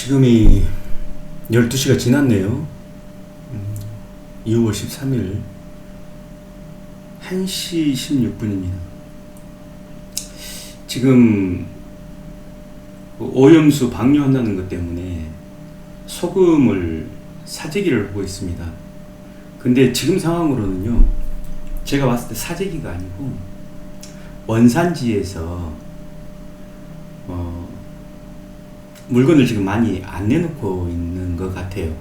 지금이 12시가 지났네요. 2월 13일 1시 16분입니다. 지금 오염수 방류한다는 것 때문에 소금을 사재기를 하고 있습니다. 근데 지금 상황으로는요, 제가 봤을 때 사재기가 아니고 원산지에서 물건을 지금 많이 안 내놓고 있는 것 같아요.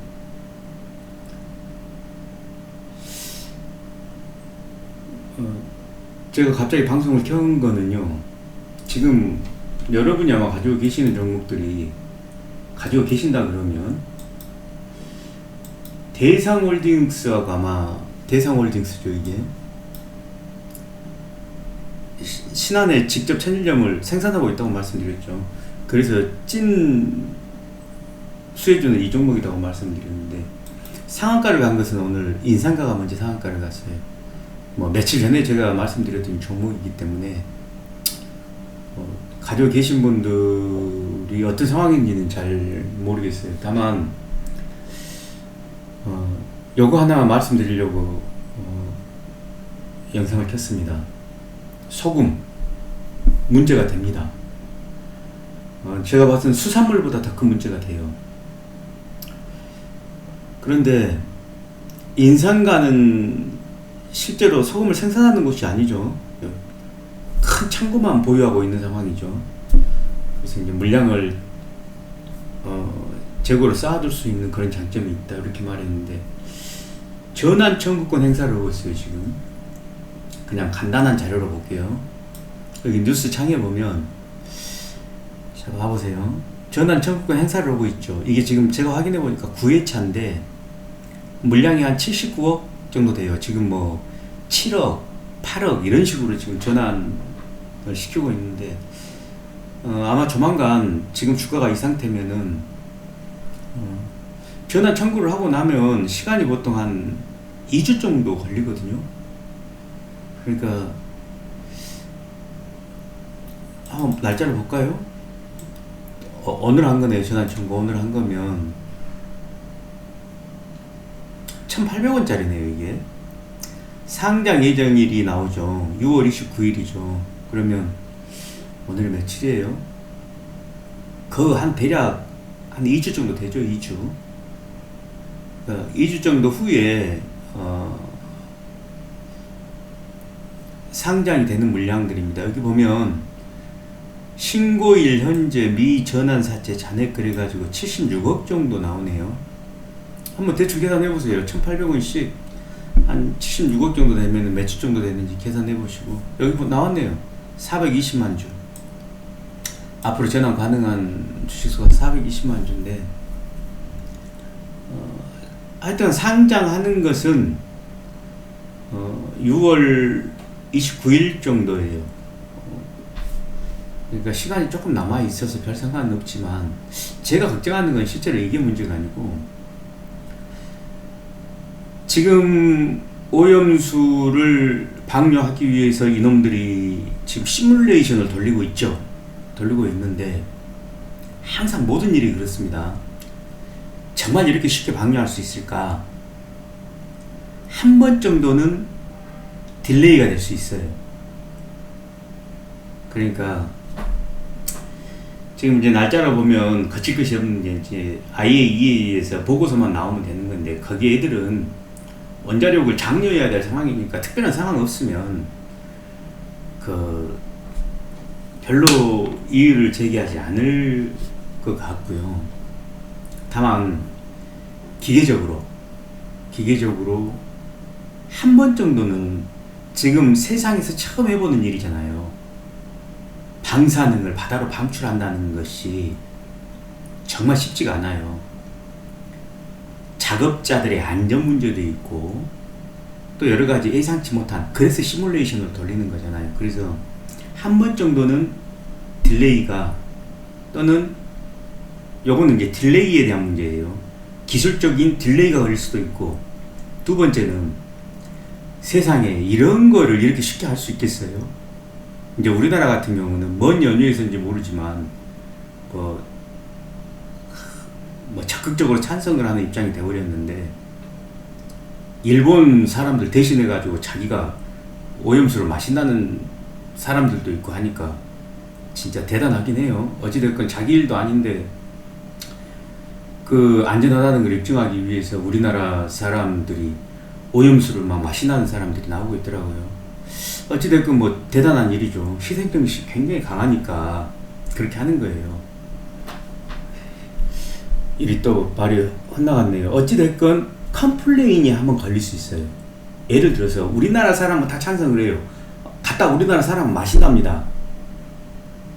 제가 갑자기 방송을 켠 거는요, 지금 여러분이 아마 가지고 계시는 종목들이 가지고 계신다 그러면 대상홀딩스하고, 아마 대상홀딩스죠. 이게 신한에 직접 천일염을 생산하고 있다고 말씀드렸죠. 그래서 찐 수혜주는 이 종목이라고 말씀드렸는데, 상한가를 간 것은 오늘 인상가가 먼저 상한가를 갔어요. 며칠 전에 제가 말씀드렸던 종목이기 때문에 가지고 계신 분들이 어떤 상황인지는 잘 모르겠어요. 다만 요거 하나 말씀드리려고 영상을 켰습니다. 소금 문제가 됩니다. 제가 봤을 땐 수산물보다 더 큰 문제가 돼요. 그런데 인산가는 실제로 소금을 생산하는 곳이 아니죠. 큰 창고만 보유하고 있는 상황이죠. 그래서 이제 물량을 재고로 쌓아둘 수 있는 그런 장점이 있다, 이렇게 말했는데, 전환 청구권 행사를 하고 있어요. 지금 그냥 간단한 자료로 볼게요. 여기 뉴스 창에 보면, 자, 봐보세요. 전환 청구권 행사를 하고 있죠. 이게 지금 제가 확인해 보니까 9회차인데 물량이 한 79억 정도 돼요. 지금 7억, 8억 이런 식으로 지금 전환을 시키고 있는데, 아마 조만간 지금 주가가 이 상태면은 전환 청구를 하고 나면 시간이 보통 한 2주 정도 걸리거든요. 그러니까 한번 날짜를 볼까요? 오늘 한 거네요. 전환 청구 오늘 한 거면 1,800원짜리네요 이게. 상장 예정일이 나오죠. 6월 29일이죠. 그러면 오늘 며칠이에요? 한 대략 한 2주 정도 되죠. 2주. 2주 정도 후에 상장이 되는 물량들입니다. 여기 보면 신고일 현재 미전환사채 잔액 그래가지고 76억 정도 나오네요. 한번 대충 계산해보세요. 1,800원씩 한 76억 정도 되면 몇 주 정도 되는지 계산해보시고, 여기 나왔네요. 420만 주. 앞으로 전환 가능한 주식수가 420만 주인데, 하여튼 상장하는 것은 6월 29일 정도예요. 그러니까 시간이 조금 남아 있어서 별 상관은 없지만, 제가 걱정하는 건 실제로 이게 문제가 아니고, 지금 오염수를 방류하기 위해서 이놈들이 지금 시뮬레이션을 돌리고 있죠. 돌리고 있는데, 항상 모든 일이 그렇습니다. 정말 이렇게 쉽게 방류할 수 있을까? 한 번 정도는 딜레이가 될 수 있어요. 그러니까 지금 이제 날짜로 보면 거칠 것이 없는 이제 IAEA에서 보고서만 나오면 되는 건데, 거기 애들은 원자력을 장려해야 될 상황이니까 특별한 상황 없으면 별로 이의를 제기하지 않을 것 같고요. 다만 기계적으로 한 번 정도는 지금 세상에서 처음 해보는 일이잖아요. 방사능을 바다로 방출한다는 것이 정말 쉽지가 않아요. 작업자들의 안전 문제도 있고, 또 여러 가지 예상치 못한, 그래서 시뮬레이션을 돌리는 거잖아요. 그래서 한 번 정도는 딜레이가, 또는 요거는 이제 딜레이에 대한 문제예요. 기술적인 딜레이가 걸릴 수도 있고, 두 번째는 세상에 이런 거를 이렇게 쉽게 할 수 있겠어요? 이제 우리나라 같은 경우는 먼 연휴에서인지 모르지만 뭐 적극적으로 찬성을 하는 입장이 되어버렸는데, 일본 사람들 대신해 가지고 자기가 오염수를 마신다는 사람들도 있고 하니까 진짜 대단하긴 해요. 어찌됐건 자기 일도 아닌데 그 안전하다는 걸 입증하기 위해서 우리나라 사람들이 오염수를 막 마신다는 사람들이 나오고 있더라고요. 어찌됐건 뭐 대단한 일이죠. 희생정신이 굉장히 강하니까 그렇게 하는 거예요. 일이 또 말이 헛나갔네요. 어찌됐건 컴플레인이 한번 걸릴 수 있어요. 예를 들어서 우리나라 사람은 다 찬성을 해요. 갖다 우리나라 사람은 마신답니다.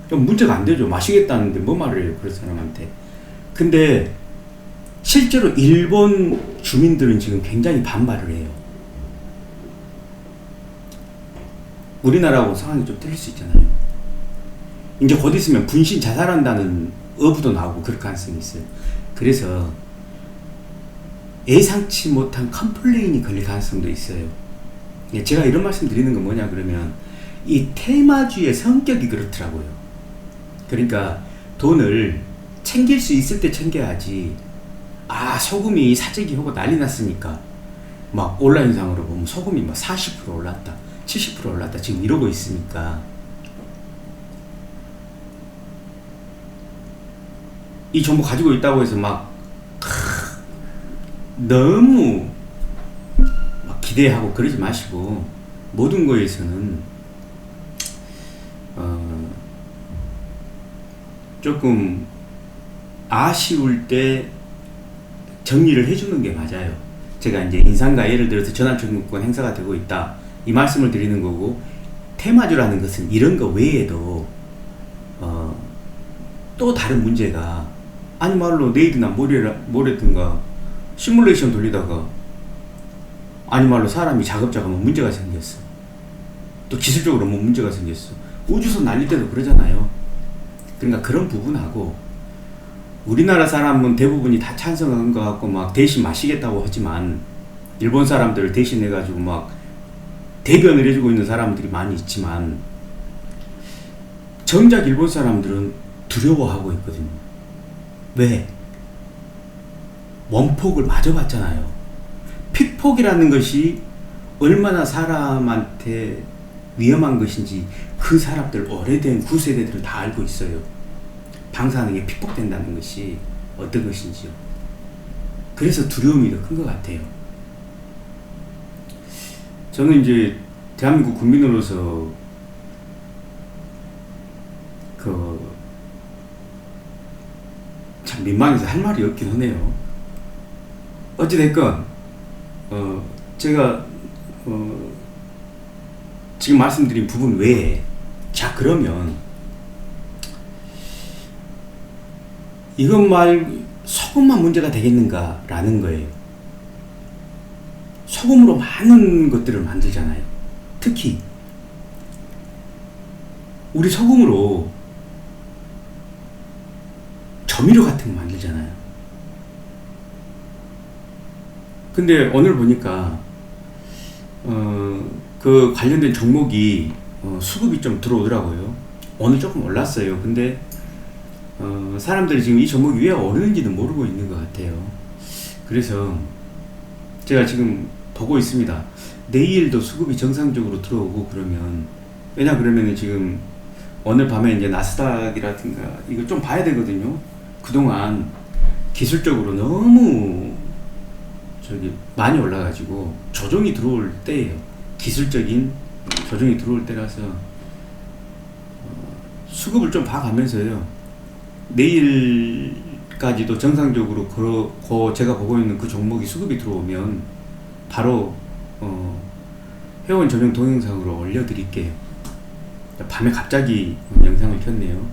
좀 문제가 안 되죠. 마시겠다는데 뭐 말을 해요, 그런 사람한테. 근데 실제로 일본 주민들은 지금 굉장히 반발을 해요. 우리나라하고 상황이 좀 틀릴 수 있잖아요. 이제 곧 있으면 분신 자살한다는 어부도 나오고 그럴 가능성이 있어요. 그래서 예상치 못한 컴플레인이 걸릴 가능성도 있어요. 제가 이런 말씀 드리는 건 뭐냐 그러면, 이 테마주의 성격이 그렇더라고요. 그러니까 돈을 챙길 수 있을 때 챙겨야지, 소금이 사재기 하고 난리 났으니까 막 온라인상으로 보면 소금이 막 40% 올랐다 70% 올랐다 지금 이러고 있으니까, 이 정보 가지고 있다고 해서 막 너무 막 기대하고 그러지 마시고, 모든 거에서는 조금 아쉬울 때 정리를 해주는 게 맞아요. 제가 이제 인상가 예를 들어서 전환청구권 행사가 되고 있다 이 말씀을 드리는 거고, 테마주라는 것은 이런 거 외에도 또 다른 문제가, 아니 말로 내일이나 모레든가 시뮬레이션 돌리다가 아니 말로 사람이 작업자가 문제가 생겼어. 또 기술적으로 문제가 생겼어. 우주선 날릴 때도 그러잖아요. 그러니까 그런 부분하고, 우리나라 사람은 대부분이 다 찬성한 것 같고 막 대신 마시겠다고 하지만, 일본 사람들을 대신해가지고 막 대변을 해주고 있는 사람들이 많이 있지만, 정작 일본 사람들은 두려워하고 있거든요. 왜? 원폭을 맞아봤잖아요. 픽폭이라는 것이 얼마나 사람한테 위험한 것인지 그 사람들, 오래된 구세대들은 다 알고 있어요. 방사능에 픽폭된다는 것이 어떤 것인지요. 그래서 두려움이 더 큰 것 같아요. 저는 이제 대한민국 국민으로서 참 민망해서 할 말이 없긴 하네요. 어찌됐건 제가 지금 말씀드린 부분 외에, 자 그러면 이것 소금만 문제가 되겠는가 라는 거예요. 소금으로 많은 것들을 만들잖아요. 특히 우리 소금으로 조미료 같은 거 만들잖아요. 근데 오늘 보니까 그 관련된 종목이 수급이 좀 들어오더라고요. 오늘 조금 올랐어요. 근데 사람들이 지금 이 종목이 왜 오르는지는 모르고 있는 것 같아요. 그래서 제가 지금 보고 있습니다. 내일도 수급이 정상적으로 들어오고 그러면, 왜냐 그러면은 지금 오늘 밤에 이제 나스닥이라든가 이거 좀 봐야 되거든요. 그동안 기술적으로 너무 많이 올라가지고 조정이 들어올 때예요. 기술적인 조정이 들어올 때라서 수급을 좀 봐가면서요, 내일까지도 정상적으로 제가 보고 있는 그 종목이 수급이 들어오면 바로 회원 전용 동영상으로 올려드릴게요. 밤에 갑자기 영상을 켰네요.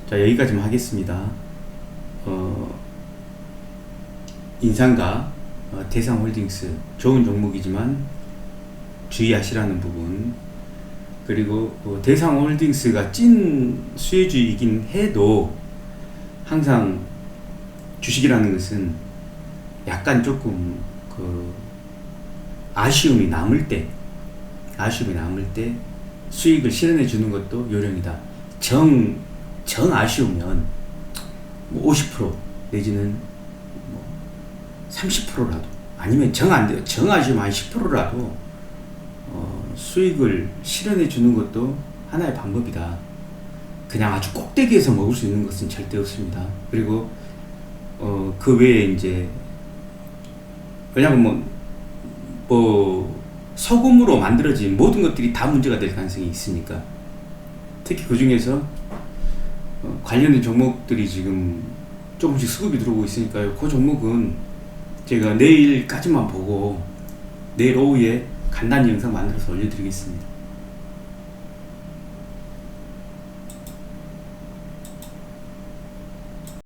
자, 여기까지만 하겠습니다. 인상가 대상홀딩스 좋은 종목이지만 주의하시라는 부분, 그리고 대상홀딩스가 찐 수혜주이긴 해도 항상 주식이라는 것은 약간 조금 아쉬움이 남을 때 수익을 실현해 주는 것도 요령이다. 정 아쉬우면 50% 내지는 30%라도 아니면 정 안 돼요. 정하시면 한 10%라도 수익을 실현해 주는 것도 하나의 방법이다. 그냥 아주 꼭대기에서 먹을 수 있는 것은 절대 없습니다. 그리고 그 외에 이제 왜냐면 뭐 소금으로 만들어진 모든 것들이 다 문제가 될 가능성이 있으니까, 특히 그 중에서 관련된 종목들이 지금 조금씩 수급이 들어오고 있으니까요. 그 종목은 제가 내일까지만 보고 내일 오후에 간단히 영상 만들어서 올려드리겠습니다.